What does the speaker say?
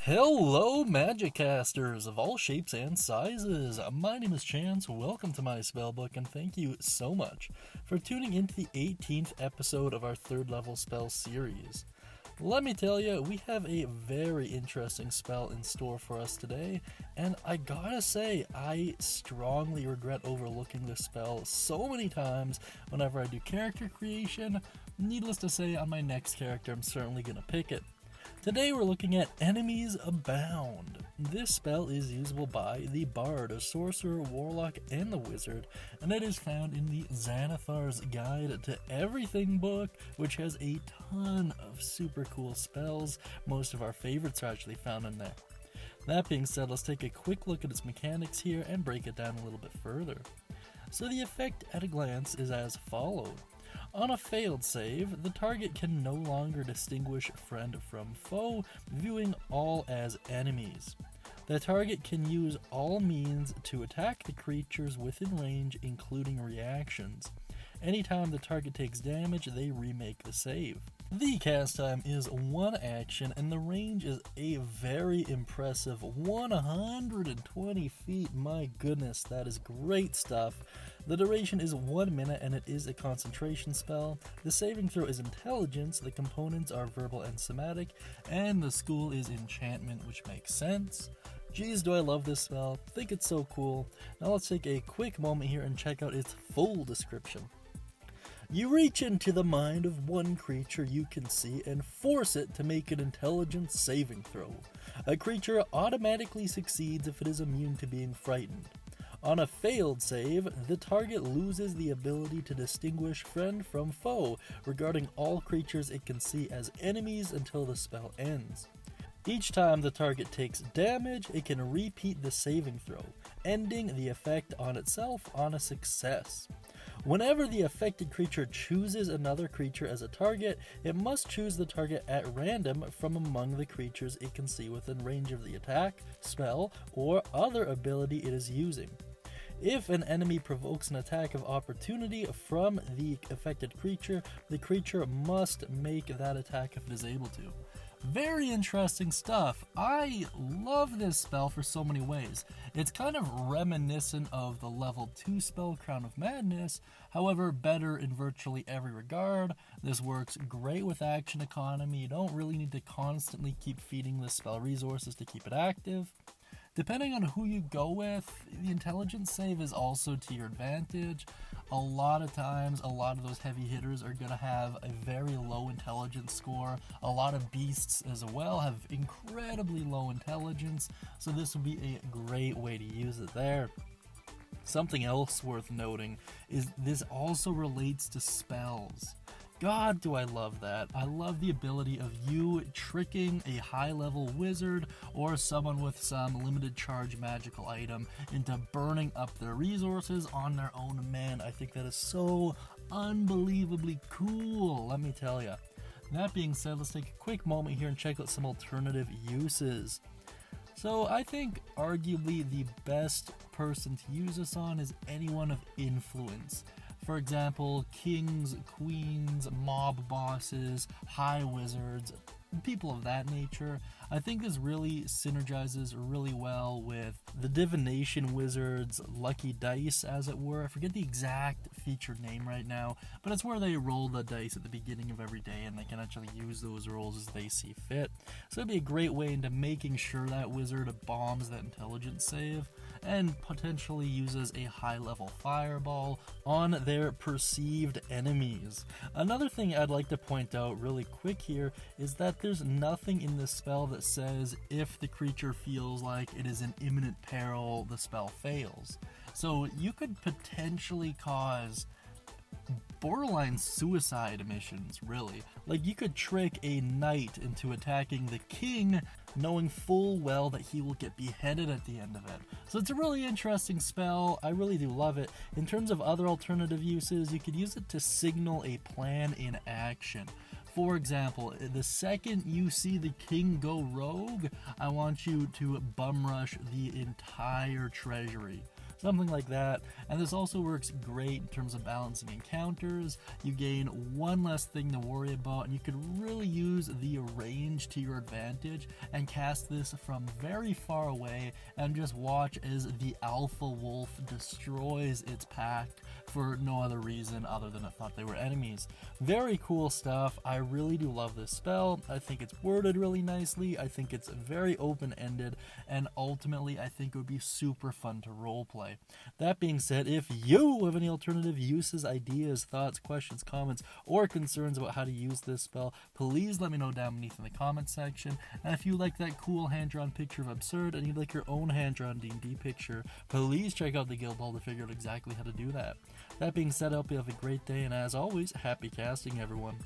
Hello, Magic Casters of all shapes and sizes. My name is Chance. Welcome to my Spellbook, and thank you so much for tuning into the 18th episode of our third level spell series. Let me tell you, we have a very interesting spell in store for us today, and I gotta say, I strongly regret overlooking this spell so many times whenever I do character creation. Needless to say, on my next character, I'm certainly gonna pick it. Today we're looking at Enemies Abound. This spell is usable by the Bard, a Sorcerer, Warlock, and the Wizard, and it is found in the Xanathar's Guide to Everything book, which has a ton of super cool spells. Most of our favorites are actually found in there. That being said, let's take a quick look at its mechanics here and break it down a little bit further. So the effect at a glance is as follows. On a failed save, the target can no longer distinguish friend from foe, viewing all as enemies. The target can use all means to attack the creatures within range, including reactions. Anytime the target takes damage, they remake the save. The cast time is 1 action, and the range is a very impressive 120 feet. My goodness, that is great stuff. The duration is 1 minute, and it is a concentration spell. The saving throw is Intelligence, the components are verbal and somatic, and the school is Enchantment, which makes sense. Geez, do I love this spell. Think it's so cool. Now let's take a quick moment here and check out its full description. You reach into the mind of one creature you can see and force it to make an intelligence saving throw. A creature automatically succeeds if it is immune to being frightened. On a failed save, the target loses the ability to distinguish friend from foe regarding all creatures it can see as enemies until the spell ends. Each time the target takes damage, it can repeat the saving throw, ending the effect on itself on a success. Whenever the affected creature chooses another creature as a target, it must choose the target at random from among the creatures it can see within range of the attack, spell, or other ability it is using. If an enemy provokes an attack of opportunity from the affected creature, the creature must make that attack if it is able to. Very interesting stuff. I love this spell for so many ways. It's kind of reminiscent of the level 2 spell Crown of Madness, however better in virtually every regard. This works great with action economy. You don't really need to constantly keep feeding this spell resources to keep it active. Depending on who you go with, the intelligence save is also to your advantage. A lot of times, a lot of those heavy hitters are going to have a very low intelligence score. A lot of beasts as well have incredibly low intelligence, so this would be a great way to use it there. Something else worth noting is this also relates to spells. God, do I love that. I love the ability of you tricking a high-level wizard or someone with some limited charge magical item into burning up their resources on their own. Man, I think that is so unbelievably cool, let me tell you. That being said, let's take a quick moment here and check out some alternative uses. So I think arguably the best person to use this on is anyone of influence. For example, kings, queens, mob bosses, high wizards, people of that nature. I think this really synergizes really well with the divination wizards' lucky dice, as it were. I forget the exact featured name right now, but it's where they roll the dice at the beginning of every day and they can actually use those rolls as they see fit. So it'd be a great way into making sure that wizard bombs that intelligence save and potentially uses a high-level fireball on their perceived enemies. Another thing I'd like to point out really quick here is that there's nothing in this spell that says if the creature feels like it is in imminent peril, the spell fails. So you could potentially cause borderline suicide missions, really. Like, you could trick a knight into attacking the king, knowing full well that he will get beheaded at the end of it. So it's a really interesting spell. I really do love it. In terms of other alternative uses, you could use it to signal a plan in action. For example, the second you see the king go rogue, I want you to bum rush the entire treasury. something like that. And this also works great in terms of balancing encounters. You gain one less thing to worry about, and you could really use the range to your advantage and cast this from very far away and just watch as the alpha wolf destroys its pack for no other reason other than it thought they were enemies. Very cool stuff. I really do love this spell. I think it's worded really nicely. I think it's very open-ended, and ultimately I think it would be super fun to roleplay. That being said, if you have any alternative uses, ideas, thoughts, questions, comments, or concerns about how to use this spell, please let me know down beneath in the comment section. And if you like that cool hand-drawn picture of Absurd and you'd like your own hand-drawn D&D picture, please check out the guild hall to figure out exactly how to do that. That being said, I hope you have a great day, and as always, happy casting, everyone.